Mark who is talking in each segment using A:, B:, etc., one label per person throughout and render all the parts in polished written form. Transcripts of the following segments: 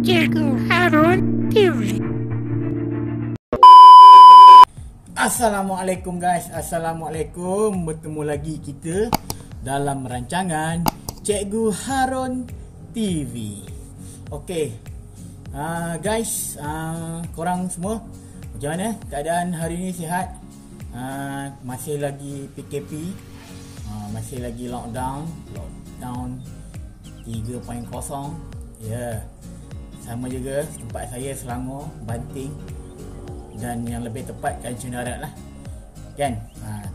A: Cikgu Harun TV.
B: Assalamualaikum guys, Assalamualaikum. Bertemu lagi kita dalam rancangan Cikgu Harun TV. Okey, guys, korang semua macam mana keadaan hari ni? Sihat? Masih lagi PKP, masih lagi lockdown 3.0. Ya, sama juga tempat saya Selangor, Banting, dan yang lebih tepat Kancing Darat lah kan.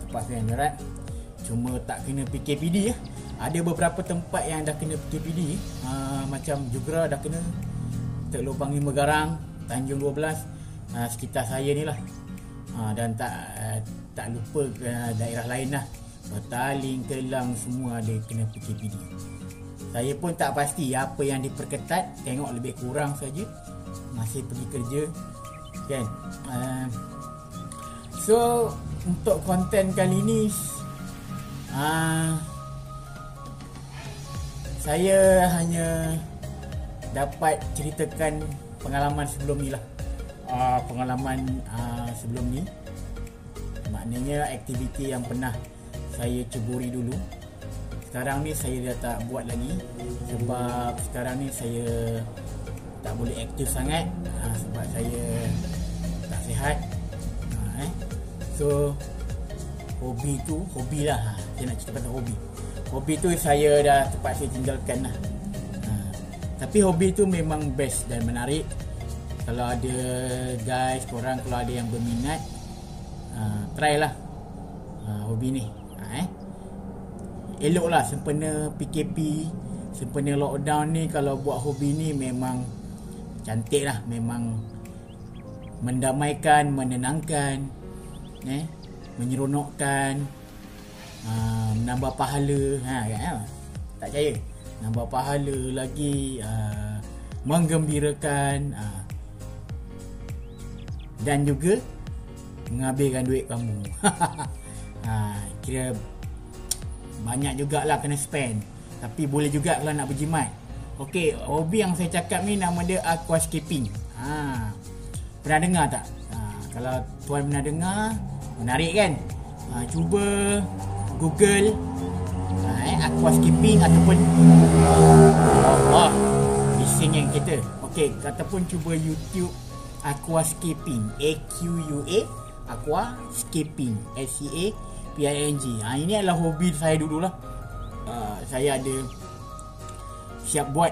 B: Tempat saya Darat, cuma tak kena PKPD ya. Ada beberapa tempat yang dah kena PKPD, macam Jugra dah kena, Teluk Lubang 5 Garang, Tanjung 12, sekitar saya ni lah. Dan tak lupa daerah lain lah, Petaling, Kelang, semua ada kena PKPD. Saya pun tak pasti apa yang diperketat, tengok lebih kurang saja, masih pergi kerja kan. So untuk konten kali ni, saya hanya dapat ceritakan pengalaman sebelum ni lah. Pengalaman sebelum ni, maknanya aktiviti yang pernah saya ceburi dulu. Sekarang ni saya dah tak buat lagi, sebab sekarang ni saya tak boleh aktif sangat, sebab saya tak sihat. So hobi lah, saya nak cerita pasal hobi tu saya dah terpaksa tinggalkan lah. Tapi hobi tu memang best dan menarik. Kalau ada guys, korang kalau ada yang berminat, try lah hobi ni. Elok lah sempena PKP, sempena lockdown ni, kalau buat hobi ni memang cantik lah. Memang mendamaikan, menenangkan, menyeronokkan, menambah pahala. Tak percaya? Nambah pahala lagi, menggembirakan, dan juga menghabiskan duit kamu. Kira banyak jugalah kena spend, tapi boleh juga kalau nak berjimat. Okey, hobi yang saya cakap ni nama dia aquascaping. Pernah dengar tak? Kalau tuan pernah dengar, menarik kan? Cuba Google aquascaping ataupun bising yang kita. Okey, ataupun cuba YouTube aquascaping, AQUA, aquascaping, SCAPING. Ini adalah hobi saya dulu lah. Saya ada siap buat.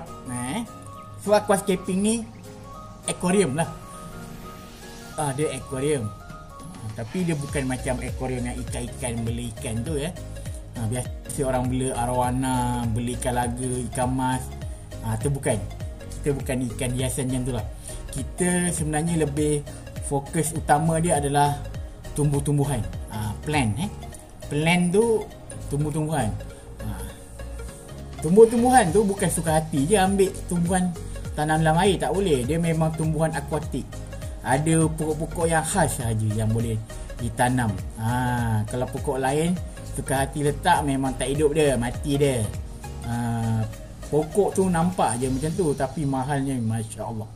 B: So aquascaping ni aquarium lah. Dia aquarium, tapi dia bukan macam aquarium yang ikan-ikan, bela ikan tu ya. Biasa orang bela arowana, beli ikan laga, ikan mas. Tu bukan. Kita bukan ikan hiasan macam tu lah. Kita sebenarnya lebih fokus utama dia adalah tumbuh-tumbuhan, plant. Plant tu tumbuh-tumbuhan. Tumbuh-tumbuhan tu bukan suka hati je ambil tumbuhan tanam dalam air, tak boleh. Dia memang tumbuhan akuatik. Ada pokok-pokok yang khas sahaja yang boleh ditanam. Kalau pokok lain suka hati letak, memang tak hidup dia, mati dia. Pokok tu nampak je macam tu, tapi mahalnya Masya Allah.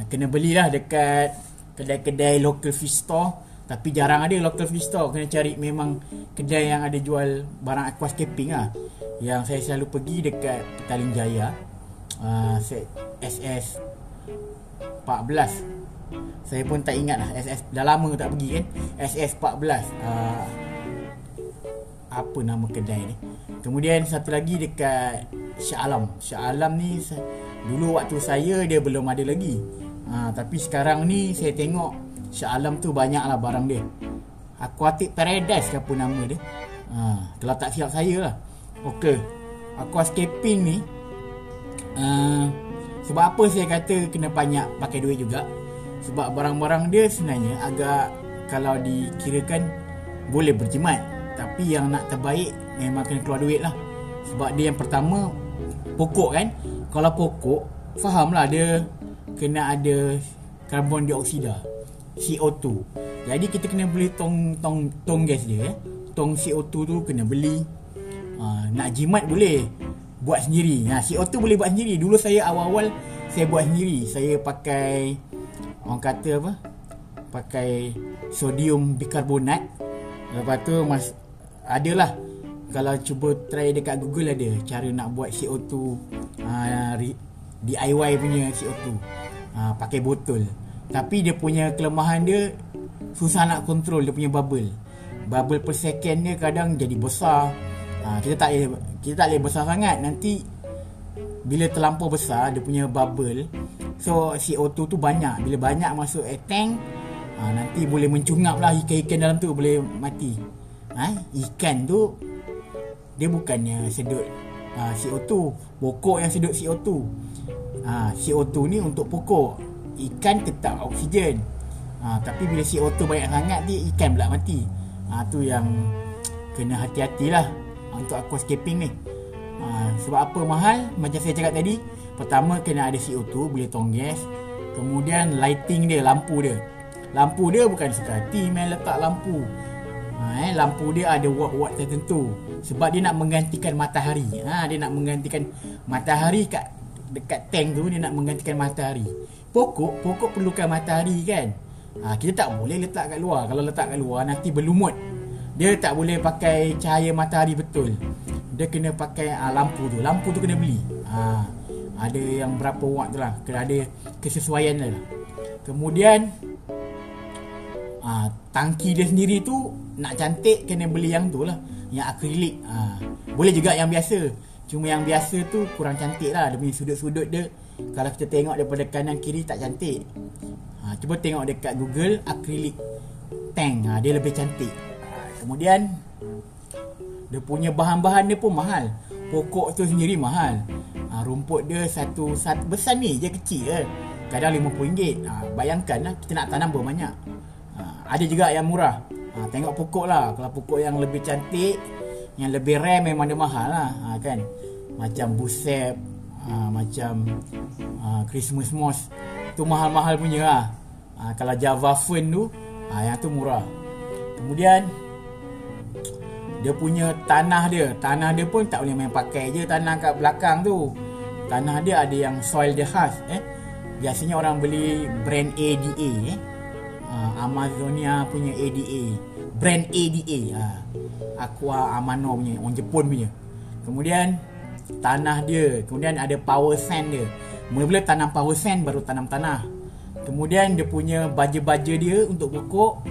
B: Kena belilah dekat kedai-kedai local fish store. Tapi jarang ada local fish store. Kena cari memang kedai yang ada jual barang aquascaping lah. Yang saya selalu pergi dekat Petaling Jaya, SS 14. Saya pun tak ingat lah SS, dah lama tak pergi kan. SS 14, apa nama kedai ni. Kemudian satu lagi dekat Shah Alam. Shah Alam ni dulu waktu saya dia belum ada lagi. Tapi sekarang ni saya tengok Shah Alam tu banyak lah barang dia. Aquatic Paradise ke apa nama dia, kalau tak silap saya lah. Okey, aquascaping ni, sebab apa saya kata kena banyak pakai duit juga? Sebab barang-barang dia sebenarnya agak, kalau dikirakan boleh berjimat, tapi yang nak terbaik memang kena keluar duit lah. Sebab dia yang pertama pokok kan. Kalau pokok, faham lah dia kena ada karbon dioksida, CO2. Jadi kita kena beli tong gas dia. Tong CO2 tu kena beli. Nak jimat boleh buat sendiri. CO2 boleh buat sendiri. Dulu saya awal-awal saya buat sendiri. Saya pakai, orang kata apa, pakai sodium bikarbonat. Lepas tu adalah, kalau cuba try dekat Google ada cara nak buat CO2 DIY punya CO2 pakai botol. Tapi dia punya kelemahan dia susah nak kontrol dia punya bubble per second dia kadang jadi besar. Kita tak boleh besar sangat, nanti bila terlampau besar dia punya bubble, so CO2 tu banyak, bila banyak masuk tank, nanti boleh mencungap lah ikan-ikan dalam tu, boleh mati. Ikan tu dia bukannya sedut CO2, pokok yang sedut CO2. CO2 ni untuk pokok, ikan tetap oksigen. Tapi bila CO2 banyak sangat dia, ikan pula mati. Tu yang kena hati-hatilah untuk aquascaping ni. Sebab apa mahal? Macam saya cakap tadi, pertama kena ada CO2, boleh tong gas. Kemudian lighting dia, lampu dia bukan suka hati main letak lampu. Lampu dia ada watt-watt tertentu, sebab dia nak menggantikan matahari. Dia nak menggantikan matahari dekat tank tu, dia nak menggantikan matahari. Pokok perlukan matahari kan. Kita tak boleh letak kat luar. Kalau letak kat luar nanti berlumut. Dia tak boleh pakai cahaya matahari betul. Dia kena pakai lampu tu. Lampu tu kena beli. Ada yang berapa watt tu lah, kena ada kesesuaian lah. Kemudian tangki dia sendiri tu nak cantik, kena beli yang tu lah, yang akrilik. Boleh juga yang biasa, cuma yang biasa tu kurang cantik lah. Dia punya sudut-sudut dia, kalau kita tengok daripada kanan kiri tak cantik. Cuba tengok dekat Google akrilik tank, dia lebih cantik. Kemudian dia punya bahan-bahan dia pun mahal. Pokok tu sendiri mahal. Rumput dia satu besar ni je, kecil je, kadang RM50. Bayangkan lah, kita nak tanam berapa banyak. Ada juga yang murah. Tengok pokok lah. Kalau pokok yang lebih cantik, yang lebih rare, memang dia mahal lah, kan. Macam busep, macam Christmas moss, tu mahal-mahal punya lah. Kalau Java fern tu, yang tu murah. Kemudian dia punya tanah dia pun tak boleh main pakai je tanah kat belakang tu. Tanah dia ada yang soil dia khas. Biasanya orang beli brand ADA, Amazonia punya ADA, brand ADA, Aqua Amano punya, orang Jepun punya. Kemudian tanah dia, kemudian ada power sand dia. Mula-mula tanam power sand, baru tanam tanah. Kemudian dia punya baja-baja dia untuk pokok.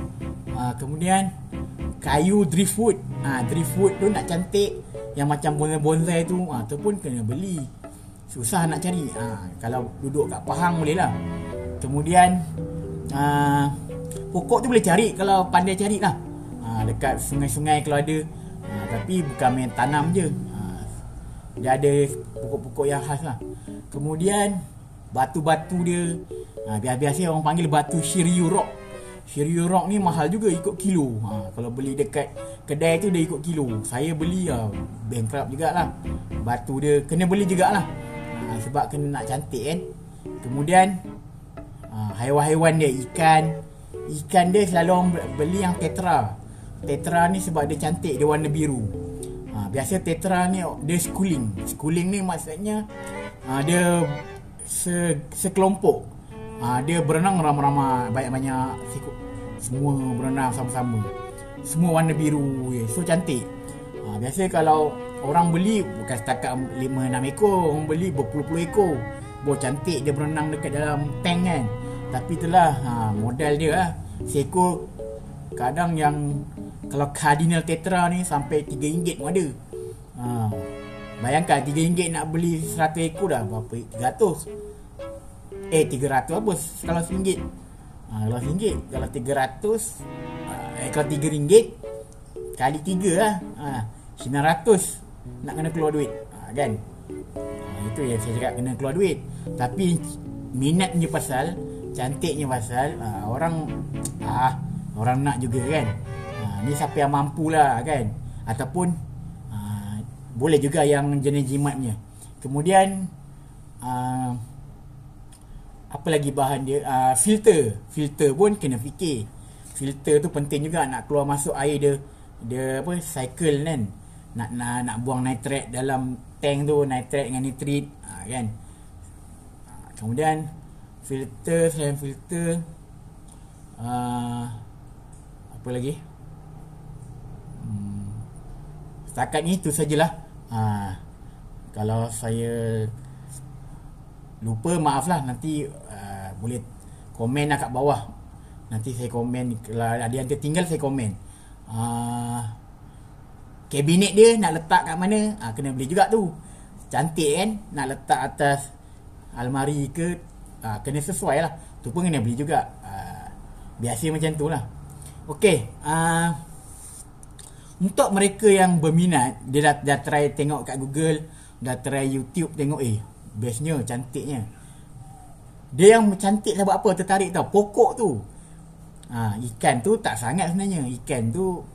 B: Kemudian kayu driftwood. Driftwood tu nak cantik, yang macam bonsai-bonsai tu, tu pun kena beli. Susah nak cari. Kalau duduk kat Pahang boleh lah. Kemudian pokok tu boleh cari kalau pandai cari lah. Dekat sungai-sungai kalau ada. Tapi bukan main tanam je. Dia ada pokok-pokok yang khas lah. Kemudian batu-batu dia, biasa orang panggil batu Shiryu Rock. Shiryu Rock ni mahal juga, ikut kilo. Kalau beli dekat kedai tu dia ikut kilo. Saya beli bankrupt jugalah. Batu dia kena beli jugalah, sebab kena nak cantik kan. Kemudian haiwan-haiwan dia, ikan dia selalu orang beli yang tetra. Tetra ni sebab dia cantik, dia warna biru. Biasa tetra ni dia schooling ni maksudnya dia sekelompok. Dia berenang ramai-ramai, banyak-banyak, semua berenang sama-sama, semua warna biru, so cantik. Biasa kalau orang beli bukan setakat 5-6 ekor, orang beli berpuluh-puluh ekor. Cantik dia berenang dekat dalam tank kan. Tapi itulah modal dia lah. Seekor kadang yang, kalau cardinal tetra ni sampai RM3 pun ada. Bayangkan RM3 nak beli 100 ekor dah berapa? 300 apa kalau RM1. Kalau RM1, kalau 300, kalau RM3 kali 3 lah, 900 nak kena keluar duit, kan. Itu yang saya cakap, kena keluar duit. Tapi minatnya pasal, cantiknya pasal, orang nak juga kan. Ni siapa yang mampu lah kan. Ataupun boleh juga yang jenis jimat punya. Kemudian apa lagi bahan dia? Filter pun kena fikir. Filter tu penting juga, nak keluar masuk air dia cycle kan. Nak buang nitrat dalam tank tu, nitrat dengan nitrit, kan. Kemudian filter, selain filter, apa lagi? Setakat ni itu sajalah. Kalau saya lupa, maaflah. Nanti boleh komen lah kat bawah. Nanti saya komen. Kalau ada yang tertinggal, saya komen. Kabinet dia nak letak kat mana, kena beli juga tu. Cantik kan, nak letak atas almari ke, kena sesuai lah. Tu pun kena beli juga. Biasa macam tu lah. Okey, untuk mereka yang berminat, dia dah try tengok kat Google, dah try YouTube, tengok bestnya, cantiknya. Dia yang cantik sebab apa tertarik tau, pokok tu. Ikan tu tak sangat sebenarnya. Ikan tu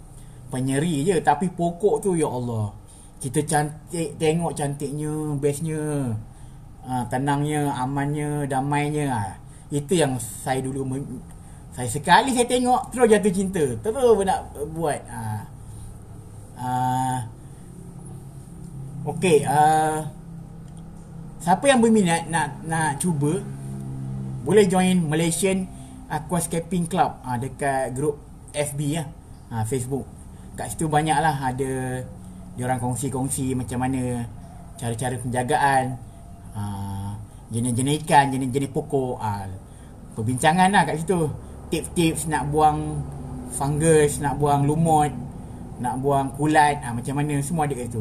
B: penyeri je, tapi pokok tu, ya Allah, kita cantik, tengok cantiknya, bestnya, tenangnya, amannya, damainya. Itu yang saya dulu saya sekali saya tengok terus jatuh cinta, terus nak buat. Okey, siapa yang berminat nak cuba, boleh join Malaysian Aquascaping Club dekat grup FB Facebook. Kat situ banyaklah ada diorang kongsi-kongsi macam mana cara-cara penjagaan, jenis-jenis ikan, jenis-jenis pokok, perbincangan lah kat situ. Tips-tips nak buang fungus, nak buang lumut, nak buang kulat, macam mana, semua ada kat situ.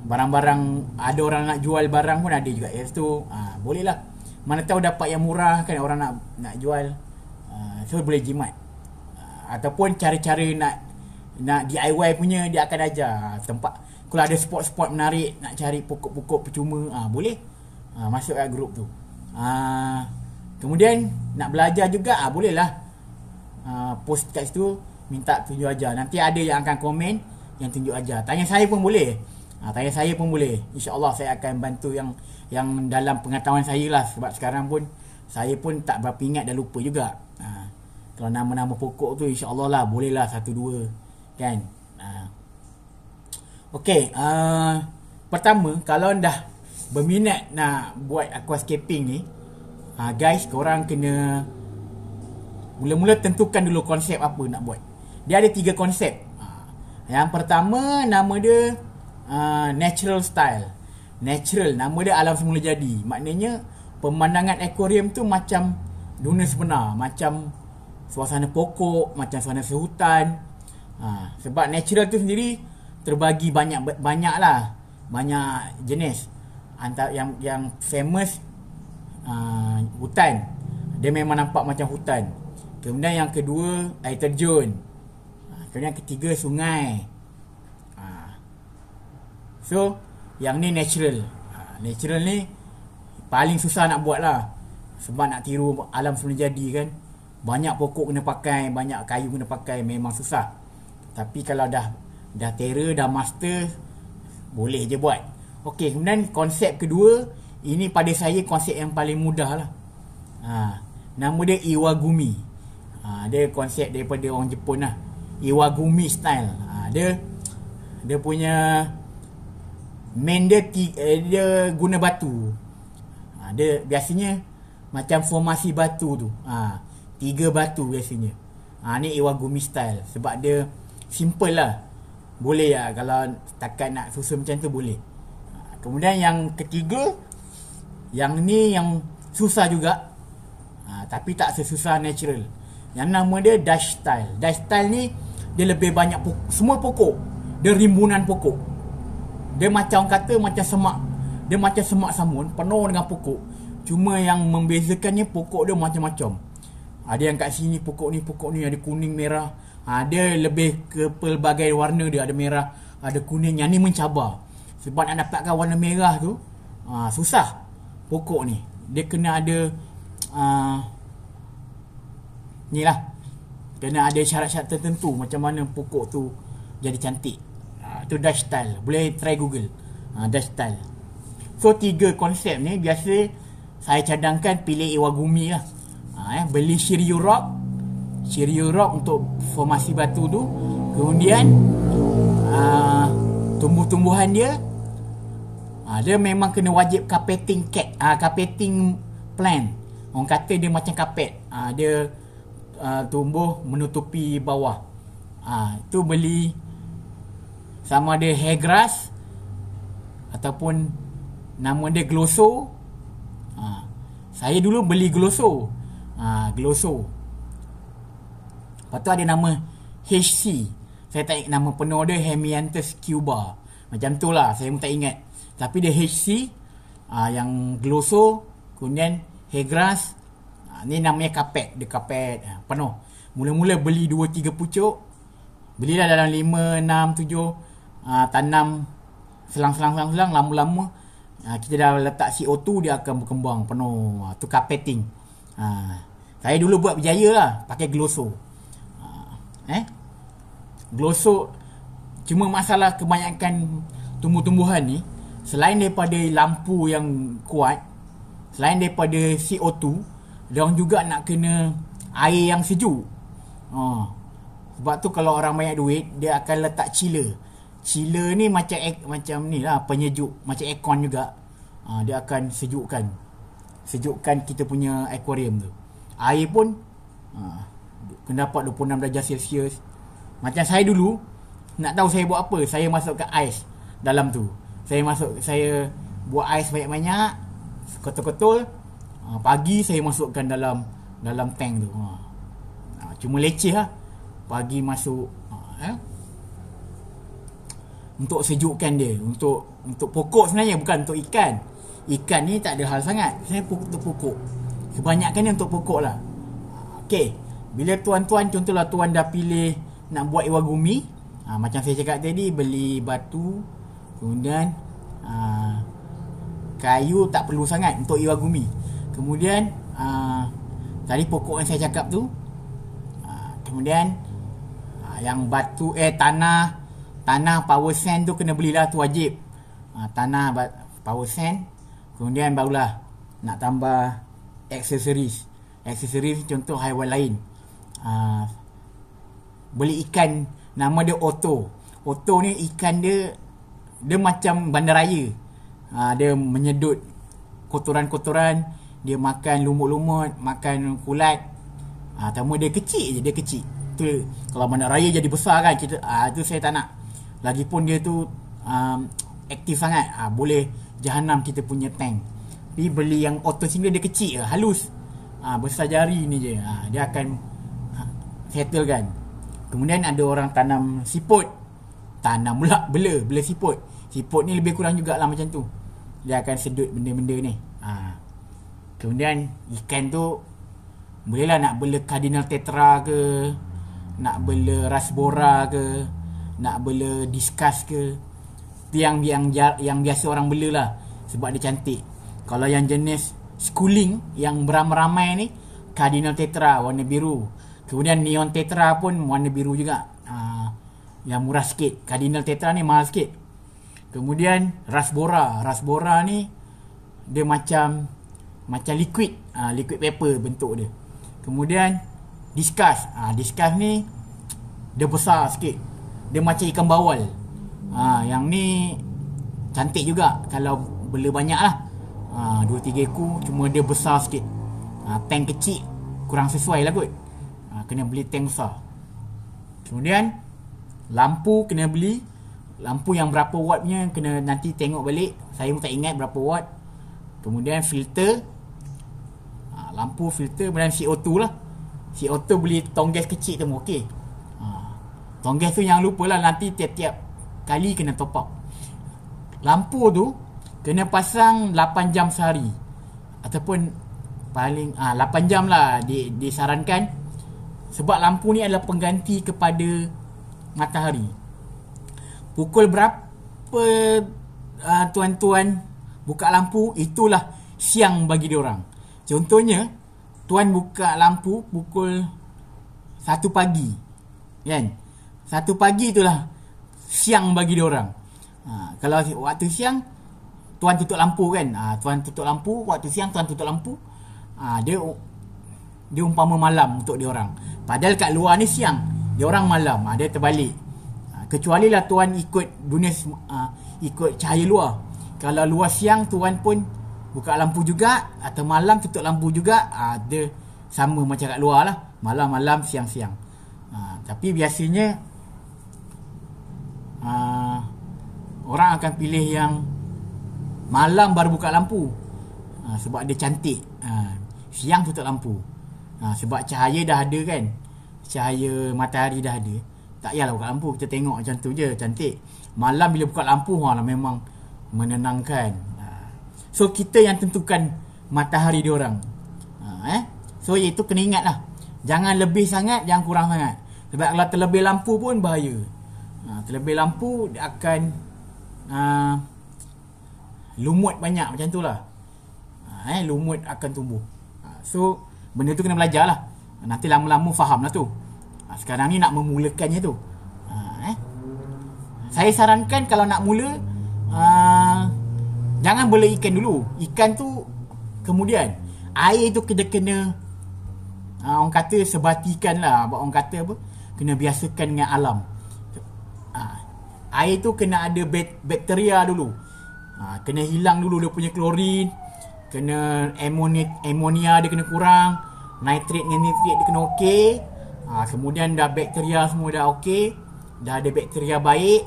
B: Barang-barang, ada orang nak jual barang pun ada juga kat situ. Boleh lah. Mana tahu dapat yang murah kan, orang nak jual. So boleh jimat. Ataupun cara-cara nak DIY punya, dia akan ajar tempat. Kalau ada spot-spot menarik, nak cari pokok-pokok percuma, boleh masuk kat grup tu. Kemudian nak belajar juga, boleh lah. Post kat situ, minta tunjuk ajar. Nanti ada yang akan komen yang tunjuk ajar. Tanya saya pun boleh. InsyaAllah saya akan bantu yang dalam pengetahuan saya lah. Sebab sekarang pun saya pun tak berapa ingat, dah lupa juga. Kalau nama-nama pokok tu, insyaAllah lah, boleh lah satu dua kan. Okey, pertama, kalau dah berminat nak buat aquascaping ni, guys, korang kena mula-mula tentukan dulu konsep apa nak buat. Dia ada 3 konsep. Yang pertama, nama dia natural style. Natural, nama dia alam semula jadi. Maknanya pemandangan akuarium tu macam dunia sebenar, macam suasana pokok, macam suasana sehutan. Sebab natural tu sendiri terbagi banyak lah, banyak jenis. Antara yang famous, hutan. Dia memang nampak macam hutan. Kemudian yang kedua, air terjun. Kemudian yang ketiga, sungai. So yang ni natural. Natural ni paling susah nak buat lah. Sebab nak tiru alam semula jadi kan, banyak pokok kena pakai, banyak kayu kena pakai, memang susah. Tapi kalau dah terror, dah master, boleh je buat. Okey, kemudian konsep kedua, ini pada saya konsep yang paling mudah lah. Nama dia Iwagumi. Dia konsep daripada orang Jepun lah, Iwagumi style. Dia punya main dia guna batu. Dia biasanya macam formasi batu tu, 3 batu biasanya. Ni Iwagumi style. Sebab dia simple lah. Boleh lah, kalau takat nak susun macam tu boleh. Kemudian yang ketiga, yang ni yang susah juga, tapi tak sesusah natural. Yang nama dia Dutch style. Dutch style ni dia lebih banyak semua pokok. Dia rimbunan pokok. Dia macam kata macam semak. Dia macam semak samun, penuh dengan pokok. Cuma yang membezakannya, pokok dia macam-macam. Ada yang kat sini pokok ni ada kuning, merah. Dia lebih ke pelbagai warna dia. Ada merah, ada kuning. Yang ni mencabar. Sebab nak dapatkan warna merah tu, susah pokok ni. Dia kena ada ni lah, kena ada syarat-syarat tertentu macam mana pokok tu jadi cantik. Itu Dutch style. Boleh try Google, Dutch style. So 3 konsep ni biasa saya cadangkan pilih Iwagumi lah. Beli Shiryu Rock untuk formasi batu tu. Kemudian tumbuh-tumbuhan dia, dia memang kena wajib carpeting plant. Orang kata dia macam kapet. Dia tumbuh menutupi bawah. Itu beli sama ada hair grass ataupun nama dia glosso. Saya dulu beli glosso. Glosso. Lepas tu ada nama HC. Saya tak ingat nama penuh dia, Hemianthus cuba. Macam tu lah, saya pun tak ingat. Tapi dia HC, yang glosso, kemudian hair grass. Ni namanya kapet. Dia kapet penuh. Mula-mula beli 2-3 pucuk. Belilah dalam 5, 6, 7. Tanam selang-selang. Lama-lama kita dah letak CO2, dia akan berkembang penuh. Tu carpeting. Saya dulu buat berjaya lah pakai glosso. Glosso. Cuma masalah kebanyakan tumbuh-tumbuhan ni, selain daripada lampu yang kuat, selain daripada CO2, diorang juga nak kena air yang sejuk. Sebab tu kalau orang banyak duit, dia akan letak chiller. Chiller ni macam ni lah, penyejuk, macam aircon juga. Dia akan sejukkan kita punya aquarium tu. Air pun kena dapat 26 darjah Celsius. Macam saya dulu, nak tahu saya buat apa, saya masukkan ais dalam tu. Saya buat ais banyak-banyak, ketul-ketul. Pagi saya masukkan dalam tank tu. Cuma leceh lah. Pagi masuk untuk sejukkan dia. Untuk pokok sebenarnya, bukan untuk ikan. Ikan ni tak ada hal sangat. Saya untuk pokok. Kebanyakan ni untuk pokok lah. Okey. Bila tuan-tuan, contohlah tuan dah pilih nak buat iwagumi, macam saya cakap tadi, beli batu, kemudian kayu tak perlu sangat untuk iwagumi. Kemudian tadi pokok yang saya cakap tu, kemudian yang batu tanah power sand tu kena belilah, tu wajib. Tanah power sand. Kemudian barulah nak tambah aksesoris contoh haiwan lain. Beli ikan, nama dia Otto ni, ikan dia macam bandaraya. Dia menyedut kotoran-kotoran, dia makan lumut-lumut, makan kulat. Tapi dia kecil je, tu. Kalau bandaraya jadi besar kan, kita tu saya tak nak. Lagipun dia tu aktif sangat, boleh jahanam kita punya tank. Tapi beli yang Otto single, dia kecil, halus, besar jari ni je. Dia akan settle kan. Kemudian ada orang tanam siput. Tanam pula bela siput. Siput ni lebih kurang jugalah macam tu. Dia akan sedut benda-benda ni. Kemudian ikan tu bolehlah nak bela cardinal tetra ke, nak bela rasbora ke, nak bela discus ke. Itu yang biasa orang bela lah, sebab dia cantik. Kalau yang jenis schooling yang beramai-ramai ni, cardinal tetra warna biru. Kemudian neon tetra pun warna biru juga. Yang murah sikit. Cardinal tetra ni mahal sikit. Kemudian rasbora ni dia macam liquid, liquid paper bentuk dia. Kemudian discus ni dia besar sikit. Dia macam ikan bawal. Yang ni cantik juga kalau bela banyak lah. 2-3 ekor, cuma dia besar sikit. Tank kecil kurang sesuai lah kot. Kena beli tank besar. Kemudian lampu kena beli. Lampu yang berapa watt punya kena nanti tengok balik. Saya pun tak ingat berapa watt. Kemudian filter, lampu, filter. Kemudian CO2 lah. CO2 beli tong gas kecil tu okey. Tong gas tu jangan lupa lah, nanti tiap-tiap kali kena top up. Lampu tu kena pasang 8 jam sehari, ataupun paling 8 jam lah disarankan. Sebab lampu ni adalah pengganti kepada matahari. Pukul berapa tuan-tuan buka lampu, itulah siang bagi diorang. Contohnya, tuan buka lampu pukul 1 pagi, kan? 1 pagi itulah siang bagi diorang. Kalau waktu siang tuan tutup lampu kan, tuan tutup lampu, waktu siang tuan tutup lampu, dia umpama malam untuk diorang. Padahal kat luar ni siang, diorang malam. Dia terbalik. Kecuali lah tuan ikut dunia, ikut cahaya luar. Kalau luar siang, tuan pun buka lampu juga, atau malam tutup lampu juga, dia sama macam kat luar lah, malam-malam, siang-siang. Tapi biasanya orang akan pilih yang malam baru buka lampu, sebab dia cantik. Siang tutup lampu, sebab cahaya dah ada kan, cahaya matahari dah ada, tak payahlah buka lampu, kita tengok macam tu je, cantik. Malam bila buka lampu, memang menenangkan. So kita yang tentukan matahari diorang. So itu kena ingat lah, jangan lebih sangat, jangan kurang sangat. Sebab kalau terlebih lampu pun bahaya. Terlebih lampu dia akan lumut banyak, macam tu lah. Lumut akan tumbuh. So benda tu kena belajar lah. Nanti lama-lama faham lah tu. Sekarang ni nak memulakannya tu. Saya sarankan kalau nak mula, jangan bela ikan dulu. Ikan tu kemudian. Air tu kena orang kata sebatikan lah. Orang kata apa, kena biasakan dengan alam. Air tu kena ada bakteria dulu. Kena hilang dulu dia punya klorin, kena amonia dia kena kurang, nitrit dengan nitrit dia kena okey. Kemudian dah bakteria semua dah okey, dah ada bakteria baik,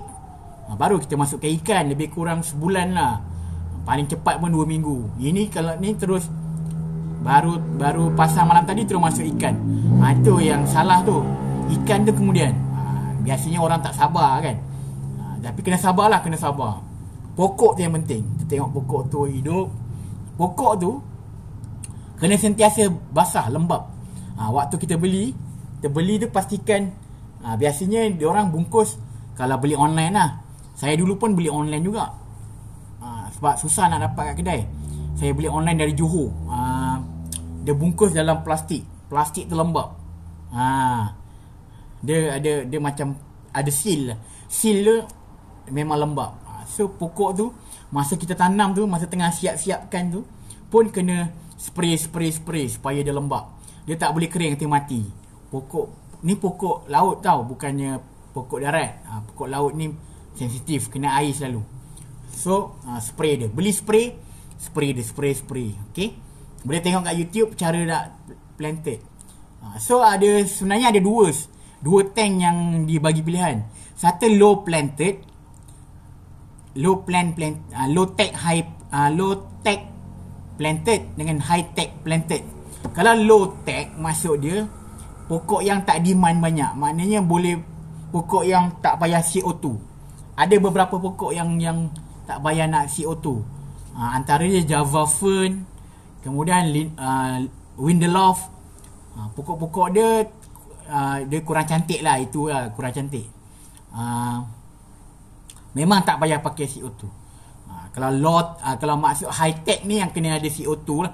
B: baru kita masukkan ikan. Lebih kurang sebulan lah, paling cepat pun 2 minggu. Ini kalau ni terus baru pasang malam tadi terus masuk ikan, itu yang salah tu. Ikan tu kemudian, biasanya orang tak sabar kan. Tapi kena sabarlah, kena sabar. Pokok tu yang penting. Kita tengok pokok tu hidup. Pokok tu kena sentiasa basah, lembap. Waktu kita beli tu pastikan, biasanya diorang bungkus, kalau beli online lah. Saya dulu pun beli online juga, sebab susah nak dapat kat kedai. Saya beli online dari Johor. Dia bungkus dalam plastik tu lembap. Dia macam ada seal dia memang lembap. So pokok tu masa kita tanam tu, masa tengah siap-siapkan tu pun kena spray supaya dia lembap. Dia tak boleh kering nanti mati. Pokok ni pokok laut tau, bukannya pokok darat. Pokok laut ni sensitif, kena air selalu. So spray dia, beli spray dia, spray. Okay, boleh tengok kat YouTube cara nak planted. So sebenarnya ada dua tank yang dibagi pilihan. Satu low tech planted dengan high tech planted. Kalau low tech, maksud dia pokok yang tak demand banyak. Maknanya boleh pokok yang tak payah CO2. Ada beberapa pokok yang tak payah nak CO2. Antaranya Java Fern, kemudian Windelof. Pokok-pokok dia kurang cantik lah. Itu lah, kurang cantik. Memang tak payah pakai CO2. Kalau maksud high tech ni yang kena ada CO2 lah.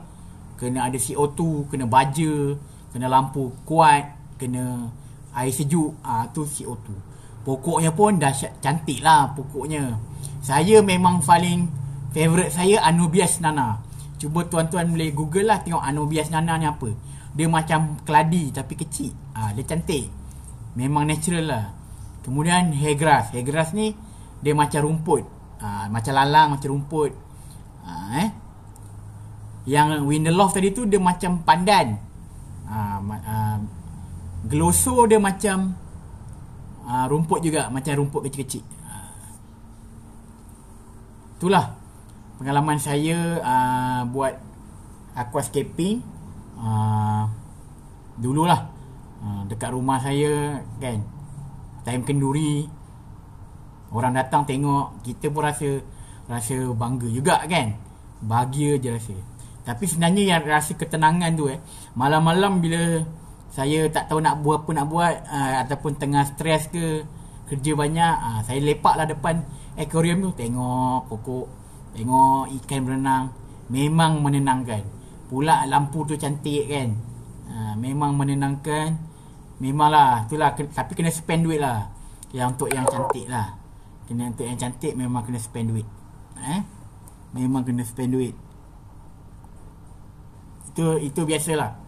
B: Kena ada CO2, kena baja, kena lampu kuat, kena air sejuk, tu CO2. Pokoknya pun dah cantik lah pokoknya. Saya memang paling favourite saya Anubias nana. Cuba tuan-tuan boleh google lah, tengok Anubias nana ni apa. Dia macam keladi tapi kecil. Dia cantik, memang natural lah. Kemudian hairgrass ni dia macam rumput, macam lalang, macam rumput. Yang Windelof tadi tu dia macam pandan. Glosso dia macam rumput juga, macam rumput kecil-kecil. Itulah pengalaman saya buat aquascaping. Dululah dekat rumah saya kan, time kenduri, orang datang tengok, kita pun rasa bangga juga kan, bahagia je rasa. Tapi sebenarnya yang rasa ketenangan tu malam-malam bila saya tak tahu nak buat apa nak buat, ataupun tengah stres ke, kerja banyak, saya lepaklah depan akuarium tu, tengok pokok, tengok ikan berenang. Memang menenangkan. Pula lampu tu cantik kan, memang menenangkan. Memanglah, itulah. Tapi kena spend duit lah, yang untuk yang cantik lah. Untuk yang cantik memang kena spend duit. Memang kena spend duit. Itu biasalah.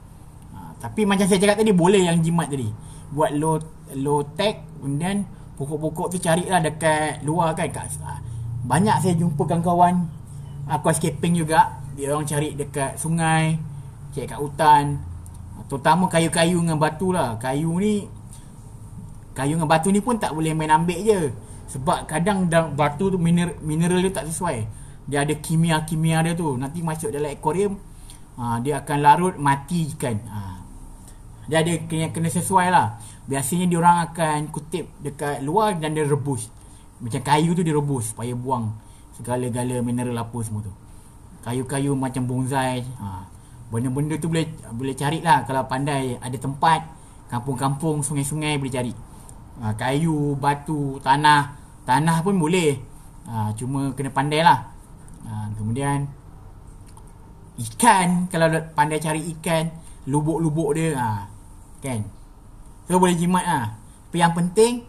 B: Tapi macam saya cakap tadi, boleh yang jimat tadi, buat low tech. Kemudian pokok-pokok tu carilah dekat luar kan. Banyak saya jumpa kawan-kawan aquascaping juga, Dia orang cari dekat sungai, cari kat hutan, terutama kayu-kayu dengan batu lah. Kayu dengan batu ni pun tak boleh main ambil je, sebab kadang batu tu mineral dia tak sesuai. Dia ada kimia dia tu, nanti masuk dalam akuarium, dia akan larut, mati ikan. Dia ada kena sesuai lah. Biasanya dia orang akan kutip dekat luar dan dia rebus. Macam kayu tu dia rebus supaya buang segala-gala mineral apa semua tu. Kayu-kayu macam bonsai, benda-benda tu boleh cari lah kalau pandai. Ada tempat, kampung-kampung, sungai-sungai boleh cari. Kayu, batu, tanah pun boleh. Cuma kena pandai lah. Kemudian ikan, kalau pandai cari ikan, lubuk-lubuk dia, kan, so boleh jimat lah. Tapi yang penting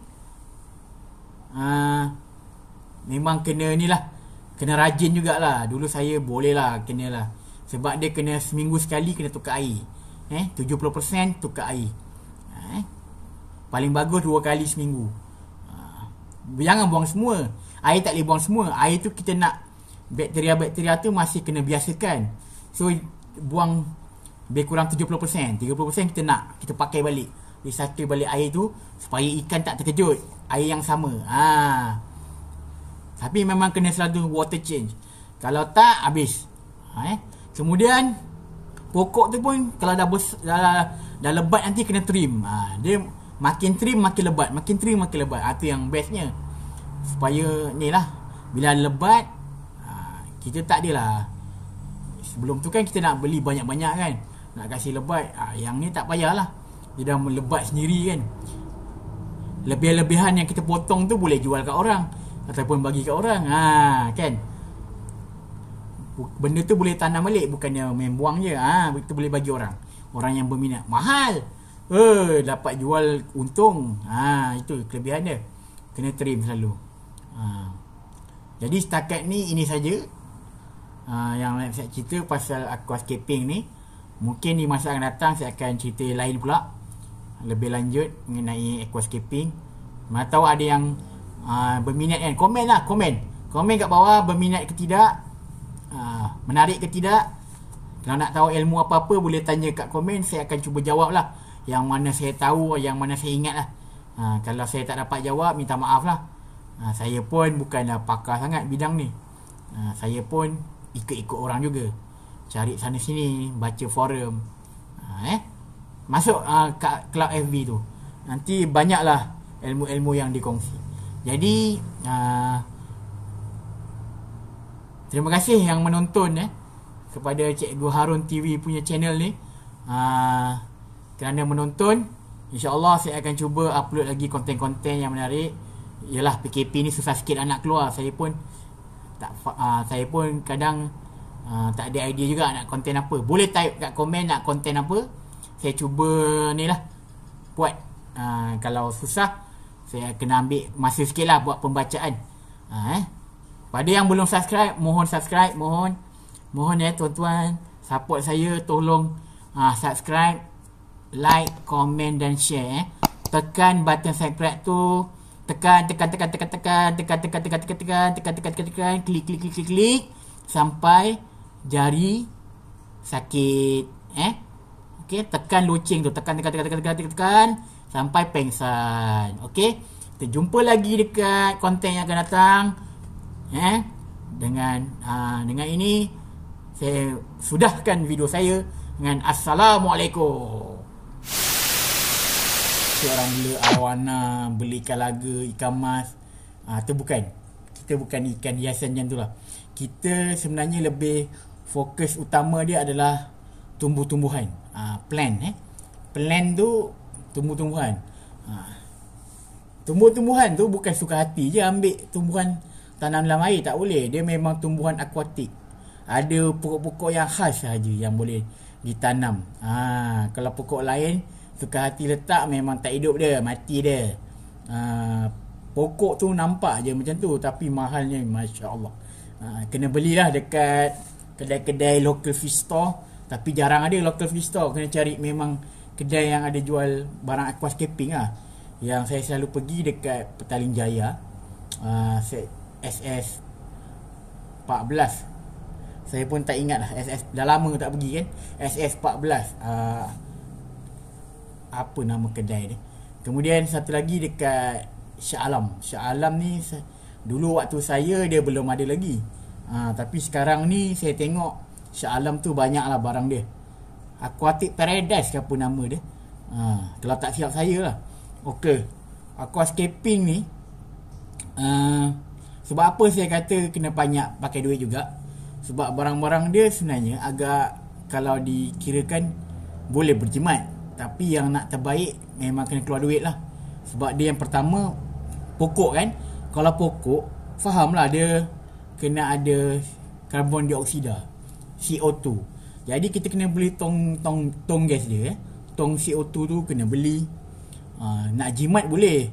B: memang kena ni lah, kena rajin jugalah. Dulu saya boleh lah, kena lah, sebab dia kena seminggu sekali kena tukar air, 70% tukar air. Paling bagus 2 kali seminggu. Jangan buang semua. Air tak boleh buang semua. Air tu kita nak bakteria-bakteria tu masih kena biasakan. So buang lebih kurang 70%. 30% kita pakai balik, recycle balik air tu, supaya ikan tak terkejut air yang sama. Tapi memang kena selalu water change. Kalau tak, habis. Kemudian pokok tu pun kalau dah lebat nanti kena trim. Dia makin trim makin lebat, makin trim makin lebat. Itu yang bestnya, supaya ni lah, bila lebat, kita tak adalah, sebelum tu kan kita nak beli banyak-banyak kan, nak kasih lebat. Yang ni tak payahlah, dia dah melebat sendiri kan. Lebih-lebihan yang kita potong tu boleh jual kat orang ataupun bagi kat orang, kan. Benda tu boleh tanam balik, bukannya main buang je. Kita boleh bagi orang yang berminat. Mahal, dapat jual untung. Itu kelebihan dia. Kena trim selalu. Jadi setakat ni ini saja yang saya cerita pasal aquascaping ni. Mungkin di masa akan datang saya akan cerita lain pula, lebih lanjut mengenai aquascaping. Mana tahu ada yang berminat kan. Komen lah, komen kat bawah, berminat ke tidak, menarik ke tidak. Kalau nak tahu ilmu apa-apa boleh tanya kat komen, saya akan cuba jawab lah. Yang mana saya tahu, yang mana saya ingat lah. Kalau saya tak dapat jawab, minta maaf lah. Saya pun bukanlah pakar sangat bidang ni. Saya pun ikut-ikut orang juga, cari sana sini, baca forum, masuk kat club FB tu, nanti banyaklah ilmu-ilmu yang dikongsi. Jadi terima kasih yang menonton kepada Cikgu Harun TV punya channel ni, kerana menonton. InsyaAllah saya akan cuba upload lagi konten-konten yang menarik. Yalah, PKP ni susah sikit nak keluar. Saya pun kadang tak ada idea juga nak konten apa. Boleh type kat komen nak konten apa, saya cuba ni lah buat. Kalau susah, saya kena ambil masa sikit lah buat pembacaan. Pada yang belum subscribe, mohon subscribe. Mohon tuan-tuan, support saya. Tolong subscribe, like, komen dan share. Tekan button subscribe tu, tekan, klik sampai jari sakit. Okey, tekan loceng tu, tekan sampai pengsan. Okey, kita jumpa lagi dekat konten yang akan datang. Dengan ini saya sudahkan video saya dengan Assalamualaikum. Orang bela arowana, beli ikan laga, ikan mas, tu bukan. Kita bukan ikan hiasan macam tu lah. Kita sebenarnya lebih fokus utama dia adalah tumbuh-tumbuhan, plant. Plant tu tumbuh-tumbuhan. Tumbuh-tumbuhan tu bukan suka hati je ambil tumbuhan tanam dalam air, tak boleh. Dia memang tumbuhan akuatik. Ada pokok-pokok yang khas sahaja yang boleh ditanam. Kalau pokok lain suka hati letak, memang tak hidup dia, mati dia. Pokok tu nampak je macam tu, tapi mahalnya Masya Allah. Kena belilah dekat kedai-kedai local fish store. Tapi jarang ada local fish store. Kena cari memang kedai yang ada jual barang aquascaping lah. Yang saya selalu pergi dekat Petaling Jaya, SS 14. Saya pun tak ingat lah. Dah lama tak pergi kan. SS14. Apa nama kedai dia. Kemudian satu lagi dekat Shah Alam. Shah Alam ni dulu waktu saya dia belum ada lagi. Tapi sekarang ni saya tengok Shah Alam tu banyak lah barang dia. Aquatic Paradise ke apa nama dia. Kalau tak silap saya lah. Okey. Aquascaping ni sebab apa saya kata kena banyak pakai duit juga. Sebab barang-barang dia sebenarnya agak, kalau dikirakan, boleh berjimat. Tapi yang nak terbaik memang kena keluar duit lah. Sebab dia yang pertama pokok kan. Kalau pokok, fahamlah dia kena ada karbon dioksida, CO2. Jadi kita kena beli tong gas dia. Tong CO2 tu kena beli. Nak jimat boleh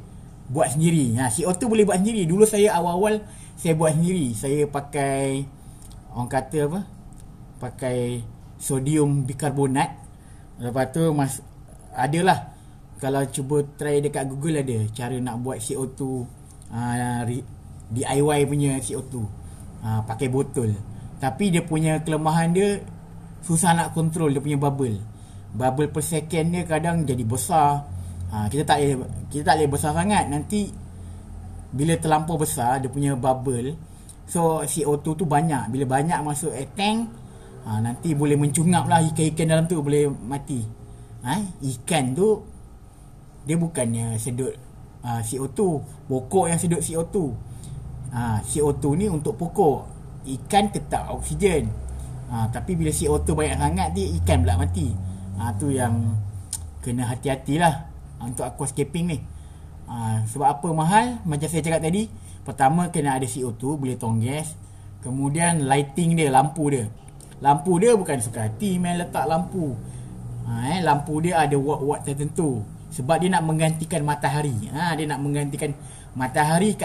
B: buat sendiri. CO2 boleh buat sendiri. Dulu saya awal-awal saya buat sendiri. Saya pakai, orang kata apa, pakai sodium bikarbonat. Lepas tu adalah, kalau cuba try dekat Google ada cara nak buat CO2 DIY punya CO2 pakai botol. Tapi dia punya kelemahan dia susah nak kontrol dia punya bubble per second dia kadang jadi besar. Kita tak boleh besar sangat. Nanti bila terlampau besar dia punya bubble, so CO2 tu banyak. Bila banyak masuk tank, nanti boleh mencungap lah ikan-ikan dalam tu, boleh mati. Ikan tu dia bukannya sedut CO2, pokok yang sedut CO2. CO2 ni untuk pokok, ikan tetap oksigen. Tapi bila CO2 banyak sangat dia, ikan pula mati. Tu yang kena hati-hatilah untuk aquascaping ni. Sebab apa mahal? Macam saya cakap tadi, pertama kena ada CO2, boleh tong gas. Kemudian lighting dia, lampu dia. Lampu dia bukan suka hati main letak lampu. Lampu dia ada watt-watt tertentu. Sebab dia nak menggantikan matahari. Dia nak menggantikan matahari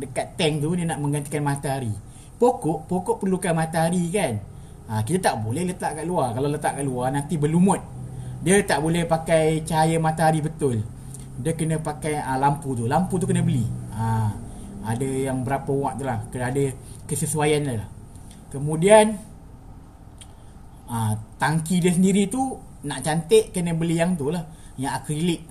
B: dekat tank tu, dia nak menggantikan matahari. Pokok perlukan matahari kan. Kita tak boleh letak kat luar. Kalau letak kat luar nanti berlumut. Dia tak boleh pakai cahaya matahari betul. Dia kena pakai lampu tu. Lampu tu kena beli. Ada yang berapa watt tu lah. Kena ada kesesuaian lah. Kemudian tangki dia sendiri tu nak cantik kena beli yang tu lah, yang akrilik.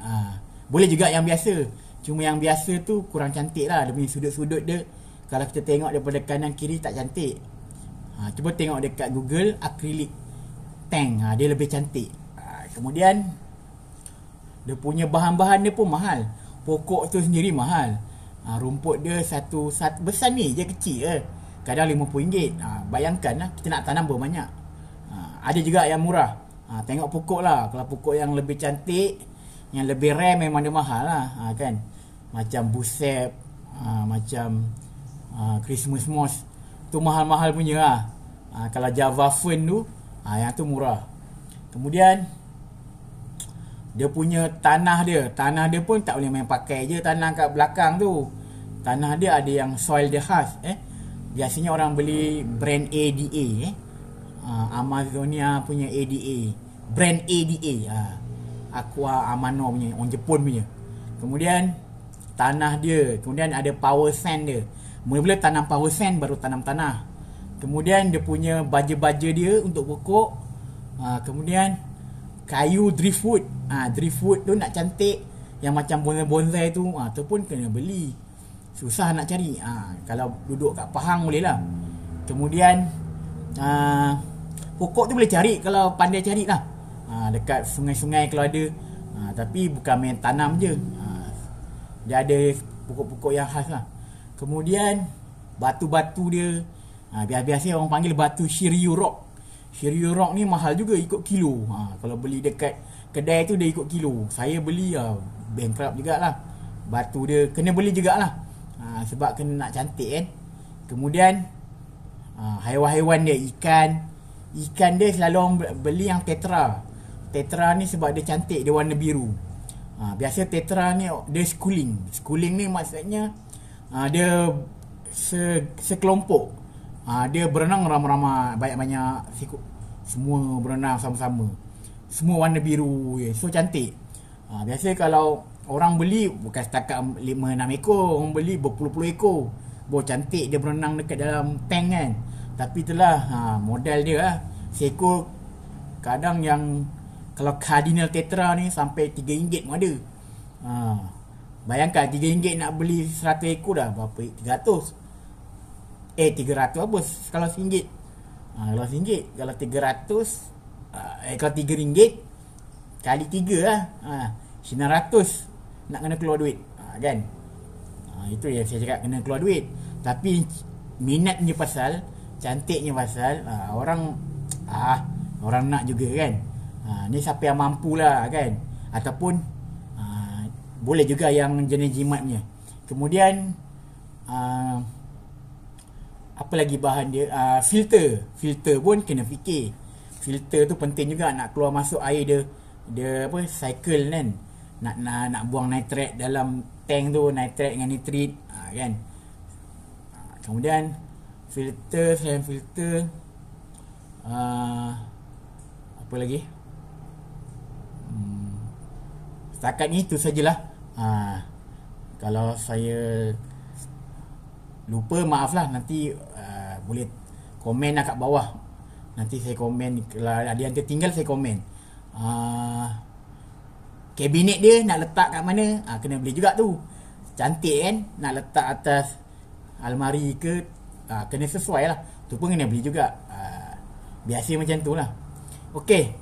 B: Boleh juga yang biasa. Cuma yang biasa tu kurang cantik lah. Dia punya sudut-sudut dia, kalau kita tengok daripada kanan kiri tak cantik. Cuba tengok dekat Google akrilik tank, dia lebih cantik. Kemudian dia punya bahan-bahan dia pun mahal. Pokok tu sendiri mahal. Rumput dia satu besar ni je, kecil je, kadang RM50. Bayangkan lah, kita nak tanam berapa banyak. Ada juga yang murah. Tengok pokok lah. Kalau pokok yang lebih cantik, yang lebih rare, memang dia mahal lah. Kan, macam busep, macam Christmas moss, tu mahal-mahal punya lah. Kalau Java fern tu, yang tu murah. Kemudian dia punya tanah dia pun tak boleh main pakai je tanah kat belakang tu. Tanah dia ada yang soil dia khas. Biasanya orang beli brand ADA, Amazonia punya ADA, brand ADA, Aqua Amano punya, orang Jepun punya. Kemudian tanah dia, kemudian ada power sand dia. Mula-mula tanam power sand, baru tanam tanah. Kemudian dia punya baja-baja dia untuk pokok. Kemudian kayu driftwood. Driftwood tu nak cantik, yang macam bonsai-bonsai tu, tu pun kena beli. Susah nak cari. Kalau duduk kat Pahang boleh lah. Kemudian pokok tu boleh cari kalau pandai cari lah. Dekat sungai-sungai kalau ada. Tapi bukan main tanam je. Dia ada pokok-pokok yang khas lah. Kemudian batu-batu dia, biasa orang panggil batu Shiryu Rock. Shiryu Rock ni mahal juga, ikut kilo. Kalau beli dekat kedai tu dia ikut kilo. Saya beli bankrupt jugalah. Batu dia kena beli jugalah. Sebab kena nak cantik kan. Kemudian haiwan-haiwan dia, ikan dia selalu orang beli yang tetra. Tetra ni sebab dia cantik, dia warna biru. Biasa tetra ni dia schooling. Schooling ni maksudnya dia sekelompok. Dia berenang ramai-ramai, banyak-banyak, semua berenang sama-sama, semua warna biru, so cantik. Biasa kalau orang beli bukan setakat 5-6 ekor, orang beli berpuluh-puluh ekor. Cantik dia berenang dekat dalam tank kan. Tapi itulah modal dia lah. Seekor kadang yang kalau Cardinal Tetra ni sampai RM3 pun ada. Bayangkan RM3 nak beli 100 ekor dah berapa? 300. 300 apa kalau RM1. Kalau RM1, kalau 300 kalau RM3 kali 3 lah. 900 nak kena keluar duit. Kan? Itu yang saya cakap, kena keluar duit. Tapi minatnya pasal, cantiknya pasal, orang nak juga kan. Ni siapa yang mampu lah kan. Ataupun boleh juga yang jenis jimat punya. Kemudian apa lagi bahan dia? Filter pun kena fikir. Filter tu penting juga, nak keluar masuk air dia apa, cycle kan. Nak buang nitrat dalam tank tu, nitrat dengan nitrit kan. Kemudian filter, selain filter apa lagi? Setakat ni tu sajalah. Kalau saya lupa, maaf lah. Nanti boleh komen lah kat bawah. Nanti saya komen. Kalau ada yang tertinggal, saya komen. Kabinet dia nak letak kat mana, kena beli juga tu. Cantik kan, nak letak atas almari ke, kena sesuai lah. Tu pun kena beli juga. Biasa macam tu lah. Okey,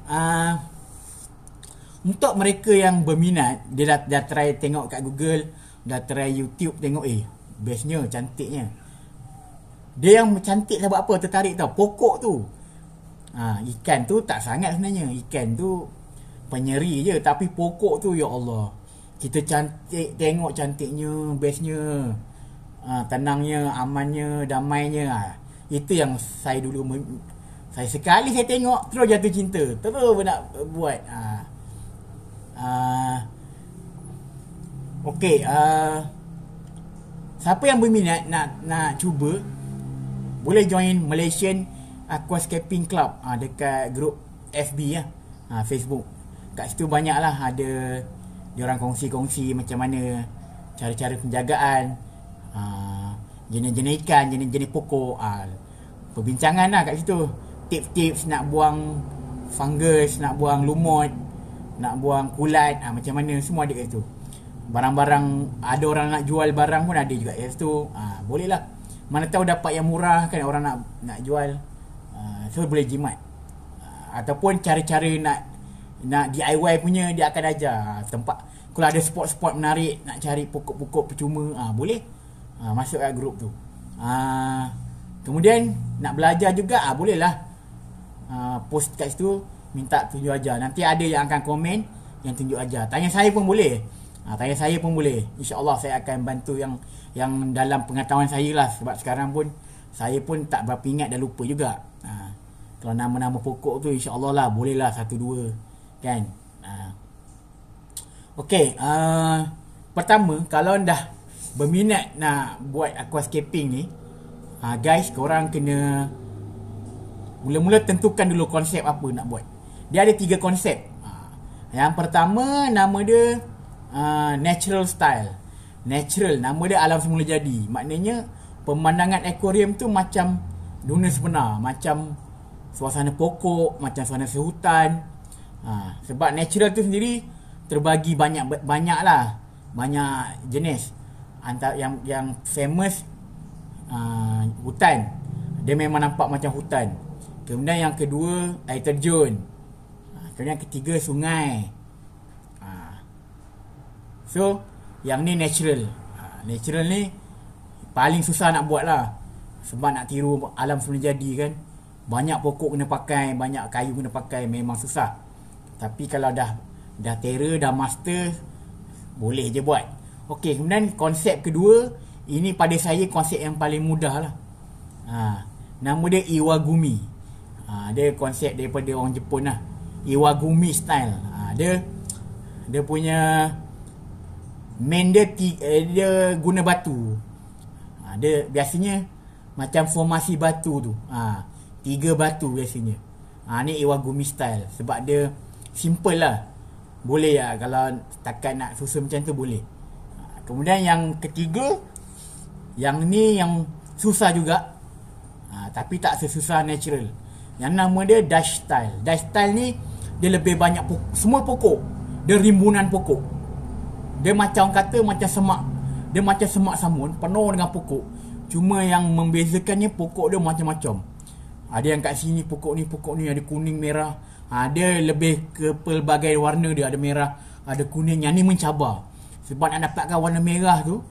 B: untuk mereka yang berminat, dia dah try tengok kat Google, dah try YouTube, tengok bestnya, cantiknya. Dia yang cantik sebab apa tertarik tau, pokok tu. Ikan tu tak sangat sebenarnya. Ikan tu penyeri je, tapi pokok tu, ya Allah, kita cantik, tengok cantiknya, bestnya, tenangnya, amannya, damainya. Itu yang saya dulu saya sekali saya tengok terus jatuh cinta, terus nak buat. Okey, siapa yang berminat nak cuba, boleh join Malaysian Aquascaping Club dekat grup FB Facebook. Kat situ banyak lah ada diorang kongsi-kongsi macam mana cara-cara penjagaan, jenis-jenis ikan, jenis-jenis pokok, perbincangan lah kat situ. Tips-tips nak buang fungus, nak buang lumut, nak buang kulat, macam mana, semua ada kat situ. Barang-barang, ada orang nak jual barang pun ada juga kat situ. Boleh lah. Mana tahu dapat yang murah kan, orang nak jual. So boleh jimat. Ataupun cara-cara nak DIY punya, dia akan ajar tempat. Kalau ada spot-spot menarik, nak cari pokok-pokok percuma, boleh masuk kat grup tu. Kemudian nak belajar juga, boleh lah. Post kat situ, minta tunjuk ajar. Nanti ada yang akan komen yang tunjuk ajar. Tanya saya pun boleh. InsyaAllah saya akan bantu yang dalam pengetahuan saya lah. Sebab sekarang pun saya pun tak berapa ingat, dah lupa juga. Kalau nama-nama pokok tu, insyaAllah lah, boleh lah satu dua kan. Okey, pertama, kalau dah berminat nak buat aquascaping ni, guys, korang kena mula-mula tentukan dulu konsep apa nak buat. Dia ada 3 konsep. Yang pertama, nama dia natural style. Natural, nama dia alam semula jadi. Maknanya pemandangan akuarium tu macam dunia sebenar, macam suasana pokok, macam suasana hutan. Sebab natural tu sendiri terbagi banyak lah, banyak jenis. Antara yang famous hutan, dia memang nampak macam hutan. Kemudian yang kedua, air terjun. Kemudian yang ketiga, sungai. So yang ni natural. Natural ni paling susah nak buat lah. Sebab nak tiru alam semula jadi kan, banyak pokok kena pakai, banyak kayu kena pakai, memang susah. Tapi kalau dah terror, dah master, boleh je buat. Okey, kemudian konsep kedua, ini pada saya konsep yang paling mudah lah. Nama dia Iwagumi. Dia konsep daripada orang Jepun lah, Iwagumi style. Dia punya main dia guna batu. Dia biasanya macam formasi batu tu, 3 batu biasanya. Ni Iwagumi style. Sebab dia simple lah. Boleh lah, kalau setakat nak susun macam tu boleh. Kemudian yang ketiga, yang ni yang susah juga. Tapi tak sesusah natural. Yang nama dia Dutch style. Dutch style ni dia lebih banyak semua pokok. Dia rimbunan pokok. Dia macam kata macam semak. Dia macam semak samun penuh dengan pokok. Cuma yang membezakannya pokok dia macam-macam. Ada yang kat sini pokok ni ada kuning, merah. Dia lebih ke pelbagai warna dia. Ada merah, ada kuning. Yang ni mencabar. Sebab nak dapatkan warna merah tu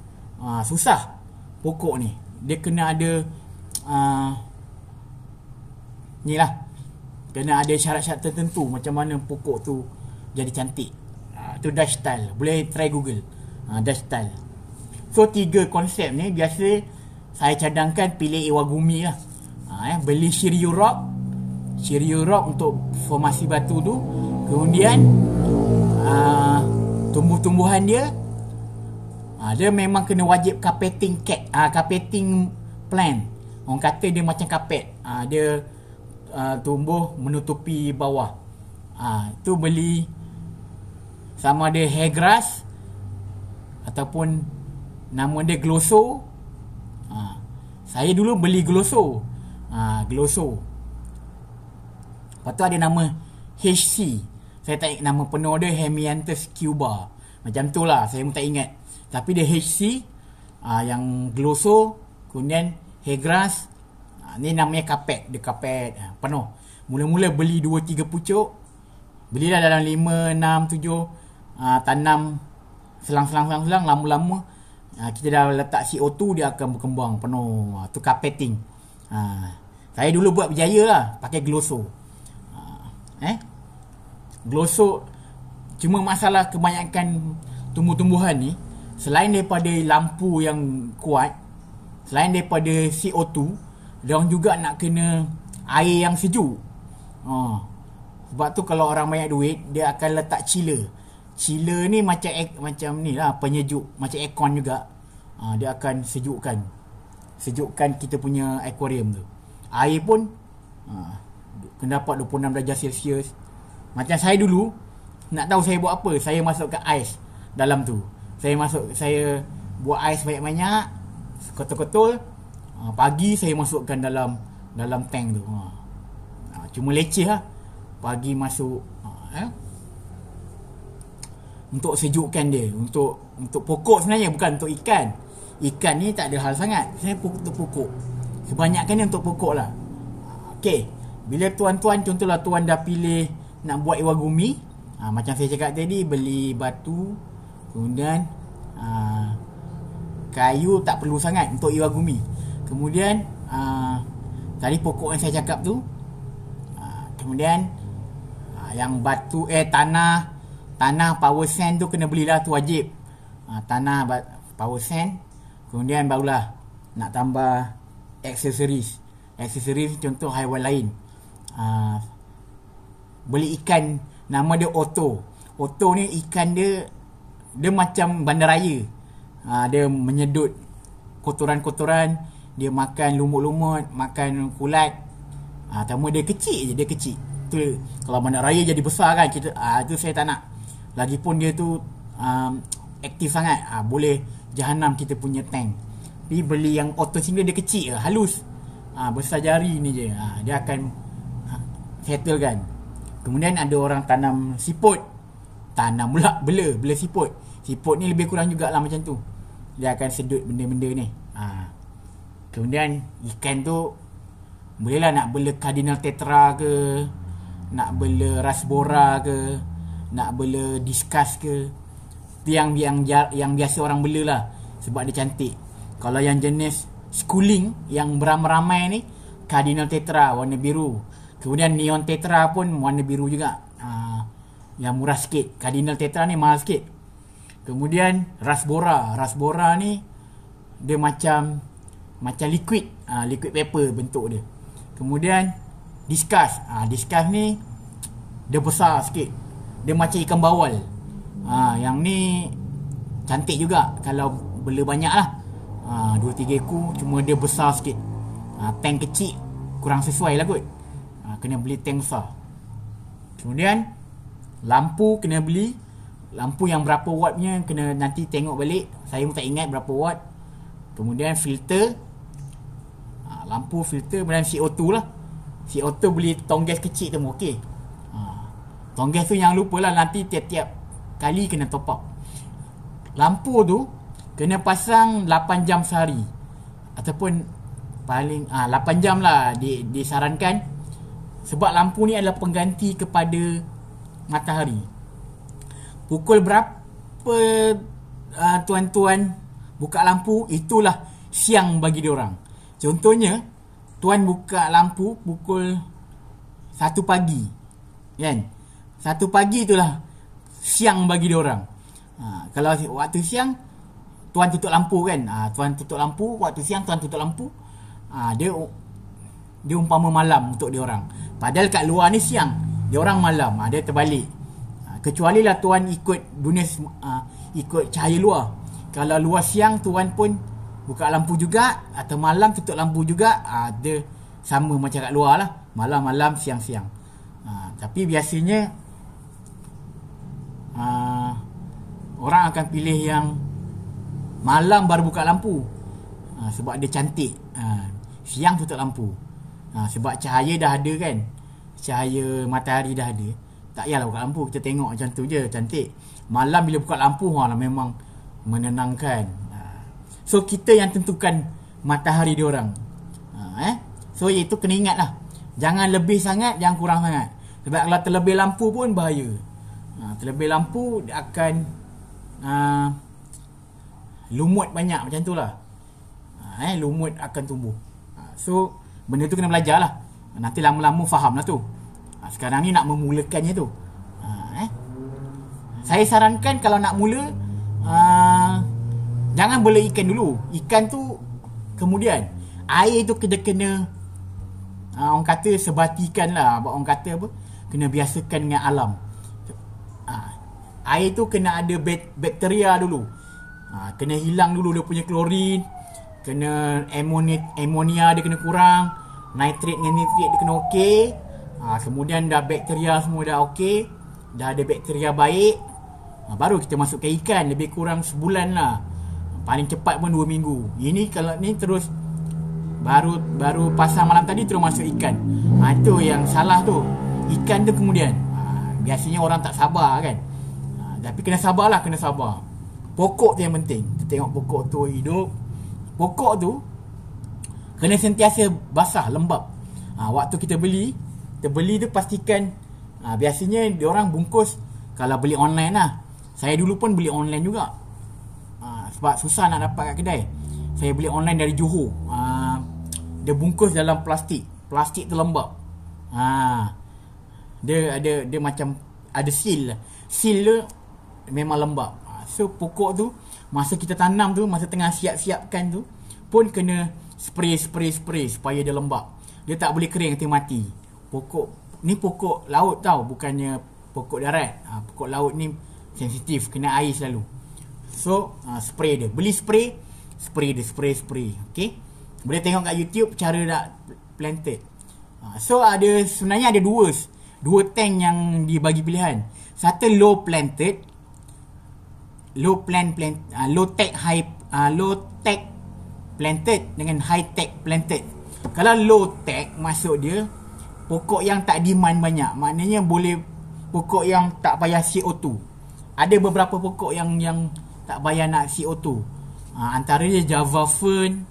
B: susah pokok ni. Dia kena ada ni lah, kena ada syarat-syarat tertentu macam mana pokok tu jadi cantik. Tu Dutch style. Boleh try Google Dutch style. So 3 konsep ni biasa saya cadangkan pilih Iwagumi lah. Beli Shiryu Rock untuk formasi batu tu. Kemudian tumbuh-tumbuhan dia dia memang kena wajib carpeting carpeting plant. Orang kata dia macam kapet. Dia tumbuh menutupi bawah. Itu beli sama ada hair grass ataupun nama dia glosso. Saya dulu beli glosso. Glosso. Lepas tu ada nama HC. Saya tak ingat nama penuh dia, Hemianthus cuba. Macam tu lah, saya pun tak ingat. Tapi dia HC, yang glosso, kemudian hair grass. Ni namanya kapet. Dia kapet penuh. Mula-mula beli 2-3 pucuk. Belilah dalam 5, 6, 7. Tanam selang-selang. Lama-lama kita dah letak CO2, dia akan berkembang penuh. Tu carpeting. Saya dulu buat berjaya lah pakai glosso. Glosso. Cuma masalah kebanyakan tumbuh-tumbuhan ni, selain daripada lampu yang kuat, selain daripada CO2, diorang juga nak kena air yang sejuk. Sebab tu kalau orang banyak duit, dia akan letak chiller. Chiller ni macam ni lah, penyejuk, macam aircon juga. Dia akan sejukkan kita punya aquarium tu. Air pun kena dapat 26 darjah Celsius. Macam saya dulu, nak tahu saya buat apa, saya masukkan ais dalam tu. Saya buat ais banyak-banyak, kotul-kotul. Pagi saya masukkan dalam tank tu. Cuma leceh lah. Pagi masuk untuk sejukkan dia. Untuk pokok sebenarnya, bukan untuk ikan. Ikan ni tak ada hal sangat. Saya untuk pokok. Kebanyakan ni untuk pokok lah. Okey. Bila tuan-tuan, contohlah tuan dah pilih nak buat Iwagumi, macam saya cakap tadi, beli batu, kemudian kayu tak perlu sangat untuk Iwagumi. Kemudian tadi pokok yang saya cakap tu, kemudian yang batu tanah power sand tu kena belilah, tu wajib. Tanah power sand. Kemudian barulah nak tambah aksesoris contoh haiwan lain. Beli ikan, nama dia Otto ni, ikan dia macam bandaraya. Dia menyedut kotoran-kotoran, dia makan lumut-lumut, makan kulat. Tapi dia kecil je, tu. Kalau bandaraya jadi besar kan, kita tu saya tak nak. Lagipun dia tu aktif sangat, boleh jahanam kita punya tank. Tapi beli yang Otto sini dia kecil, halus, besar jari ni je. Dia akan settle kan. Kemudian ada orang tanam siput. Tanam pula bela siput. Siput ni lebih kurang jugalah macam tu. Dia akan sedut benda-benda ni. Kemudian ikan tu bolehlah nak bela cardinal tetra ke, nak bela rasbora ke, nak bela discus ke. Itu yang biasa orang bela lah, sebab dia cantik. Kalau yang jenis schooling yang beramai-ramai ni, cardinal tetra warna biru. Kemudian neon tetra pun warna biru juga. Yang murah sikit. Cardinal tetra ni mahal sikit. Kemudian rasbora ni dia macam liquid, liquid paper bentuk dia. Kemudian discus ni dia besar sikit, dia macam ikan bawal. Yang ni cantik juga kalau bela banyak lah, 2-3 ekor. Cuma dia besar sikit. Tank kecil kurang sesuai lah kot. Kena beli tank besar. Kemudian lampu kena beli. Lampu yang berapa wattnya kena nanti tengok balik. Saya pun tak ingat berapa watt. Kemudian filter. lampu, filter, kemudian CO2 lah. CO2 beli tong gas kecil tu okey. Tong gas tu jangan lupa lah, nanti tiap-tiap kali kena top up. Lampu tu kena pasang 8 jam sehari, ataupun paling 8 jam lah disarankan, sebab lampu ni adalah pengganti kepada matahari. Pukul berapa tuan-tuan buka lampu, itulah siang bagi diorang. Contohnya tuan buka lampu pukul 1 pagi, kan? 1 pagi itulah siang bagi diorang. Kalau waktu siang tuan tutup lampu, kan? Tuan tutup lampu waktu siang, tuan tutup lampu. Dia umpama malam untuk diorang. Padahal kat luar ni siang, diorang malam. Dia terbalik. Kecuali lah tuan ikut dunia, ikut cahaya luar. Kalau luar siang, tuan pun buka lampu juga, atau malam tutup lampu juga. Dia sama macam kat luar lah, malam-malam, siang-siang. Tapi biasanya orang akan pilih yang malam baru buka lampu, sebab dia cantik. Siang tutup lampu, sebab cahaya dah ada, kan? Cahaya matahari dah ada. Tak payahlah buka lampu, kita tengok macam tu je, cantik. Malam bila buka lampu, memang menenangkan. So kita yang tentukan matahari diorang. So itu kena ingat lah, jangan lebih sangat, jangan kurang sangat. Sebab kalau terlebih lampu pun bahaya. Terlebih lampu dia akan lumut banyak, macam tu lah. Lumut akan tumbuh. So benda tu kena belajar lah. Nanti lama-lama faham lah tu. Sekarang ni nak memulakannya tu. Saya sarankan kalau nak mula, jangan bela ikan dulu. Ikan tu kemudian. Air tu kena orang kata sebatikan lah. Orang kata apa, kena biasakan dengan alam. Air tu kena ada bakteria dulu. Kena hilang dulu dia punya klorin. Kena amonia dia kena kurang. Nitrit dengan nitrit dia kena okey. Kemudian dah bakteria semua dah okey, dah ada bakteria baik, baru kita masukkan ikan. Lebih kurang sebulan lah, paling cepat pun 2 minggu. Ini kalau ni terus baru pasang malam tadi terus masuk ikan, itu yang salah tu. Ikan tu kemudian, biasanya orang tak sabar, kan? Tapi kena sabar lah, kena sabar. Pokok tu yang penting. Kita tengok pokok tu hidup. Pokok tu kena sentiasa basah, lembap. Waktu kita beli tu pastikan, biasanya diorang bungkus, kalau beli online lah. Saya dulu pun beli online juga, sebab susah nak dapat kat kedai. Saya beli online dari Johor. Dia bungkus dalam plastik tu lembap. Dia macam ada seal dia memang lembap. So pokok tu masa kita tanam tu, masa tengah siap-siapkan tu pun kena spray supaya dia lembap. Dia tak boleh kering nanti mati. Pokok ni pokok laut tau, bukannya pokok darat. Pokok laut ni sensitif, kena air selalu. So spray dia, beli spray dia, spray. Okay, boleh tengok kat YouTube cara nak planted. So sebenarnya ada dua tank yang dibagi pilihan. Satu low tech planted dengan high tech planted. Kalau low tech, maksud dia pokok yang tak demand banyak. Maknanya boleh pokok yang tak payah CO2. Ada beberapa pokok yang tak payah nak CO2. Antaranya Java Fern,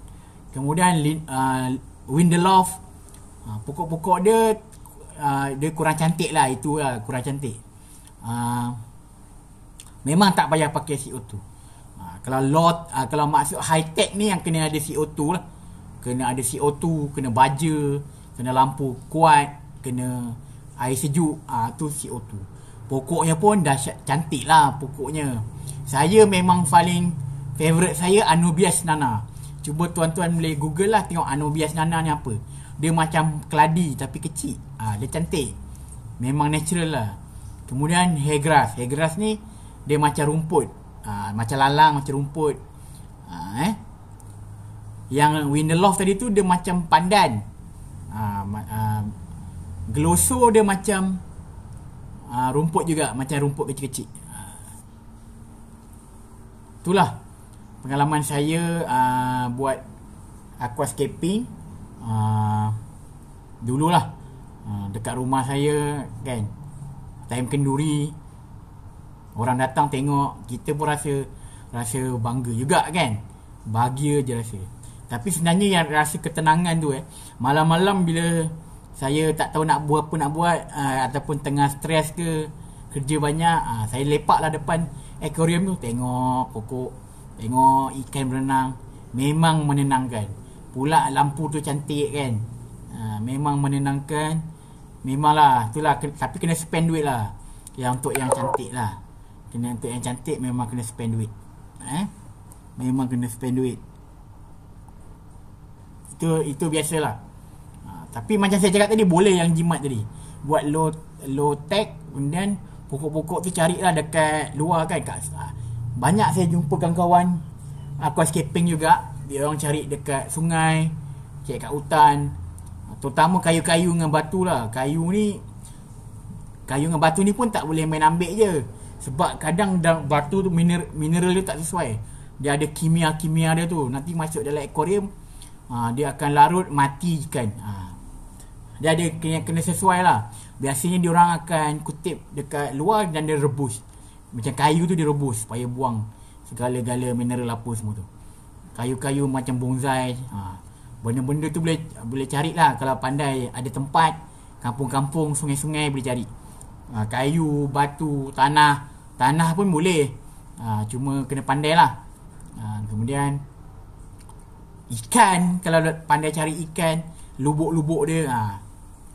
B: kemudian Windelof. Pokok-pokok dia kurang cantik lah. Itu lah, kurang cantik. Memang tak payah pakai CO2. Kalau maksud high tech ni yang kena ada CO2 lah. Kena ada CO2, kena baja, kena lampu kuat, kena air sejuk. Tu CO2. Pokoknya pun dah cantik lah pokoknya. Saya memang paling favourite saya Anubias nana. Cuba tuan-tuan boleh google lah, tengok Anubias nana ni apa. Dia macam keladi tapi kecil. Dia cantik, memang natural lah. Kemudian hairgrass ni dia macam rumput, macam lalang, macam rumput. Yang Windelof tadi tu dia macam pandan. Glosso dia macam rumput juga, macam rumput kecil-kecil. Itulah pengalaman saya buat aquascaping. Dululah dekat rumah saya kan, time kenduri, orang datang tengok, kita pun rasa bangga juga kan, bahagia je rasa. Tapi sebenarnya yang rasa ketenangan tu malam-malam bila saya tak tahu nak buat apa nak buat, ataupun tengah stres ke, kerja banyak, saya lepak lah depan akuarium tu, tengok pokok, tengok ikan berenang. Memang menenangkan. Pula lampu tu cantik kan, memang menenangkan. Memanglah itulah, tapi kena spend duit lah. Yang untuk yang cantik lah, untuk yang cantik memang kena spend duit. Memang kena spend duit. Itu biasalah. Tapi macam saya cakap tadi, boleh yang jimat tadi buat low tech, kemudian pokok-pokok tu carilah dekat luar kan. Banyak saya jumpa kawan-kawan aquascaping juga, dia orang cari dekat sungai, cari kat hutan, terutama kayu-kayu dengan batu lah. Kayu dengan batu ni pun tak boleh main ambil je, sebab kadang batu tu mineral dia tak sesuai. Dia ada kimia dia tu, nanti masuk dalam akuarium, dia akan larut, mati ikan. Dia ada kena sesuai lah. Biasanya dia orang akan kutip dekat luar dan dia rebus. Macam kayu tu dia rebus supaya buang segala-gala mineral apa semua tu. Kayu-kayu macam bonsai, benda-benda tu boleh cari lah kalau pandai. Ada tempat, kampung-kampung, sungai-sungai boleh cari. Kayu, batu, tanah pun boleh. Cuma kena pandai lah. Kemudian ikan, kalau pandai cari ikan, lubuk-lubuk dia,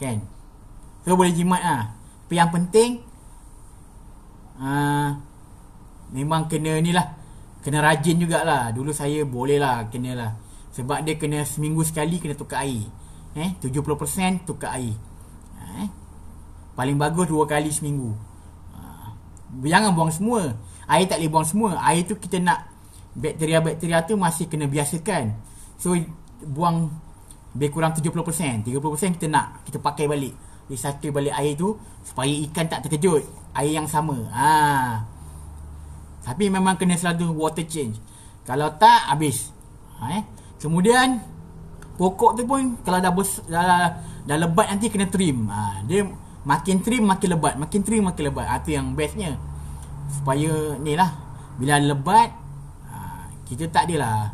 B: kan, so boleh jimat lah. Tapi yang penting memang kena ni lah, kena rajin jugalah. Dulu saya boleh lah, kena lah, sebab dia kena seminggu sekali kena tukar air, 70% tukar air. Paling bagus 2 kali seminggu. Jangan buang semua. Air tak boleh buang semua. Air tu kita nak bakteria-bakteria tu masih kena biasakan. So buang lebih kurang 70%. 30% kita pakai balik, recycle balik air tu, supaya ikan tak terkejut. Air yang sama. Tapi memang kena selalu water change. Kalau tak, habis. Kemudian pokok tu pun kalau dah lebat nanti kena trim. Dia makin trim makin lebat, makin trim makin lebat. Itu yang bestnya. Supaya ni lah, bila lebat, kita tak adalah,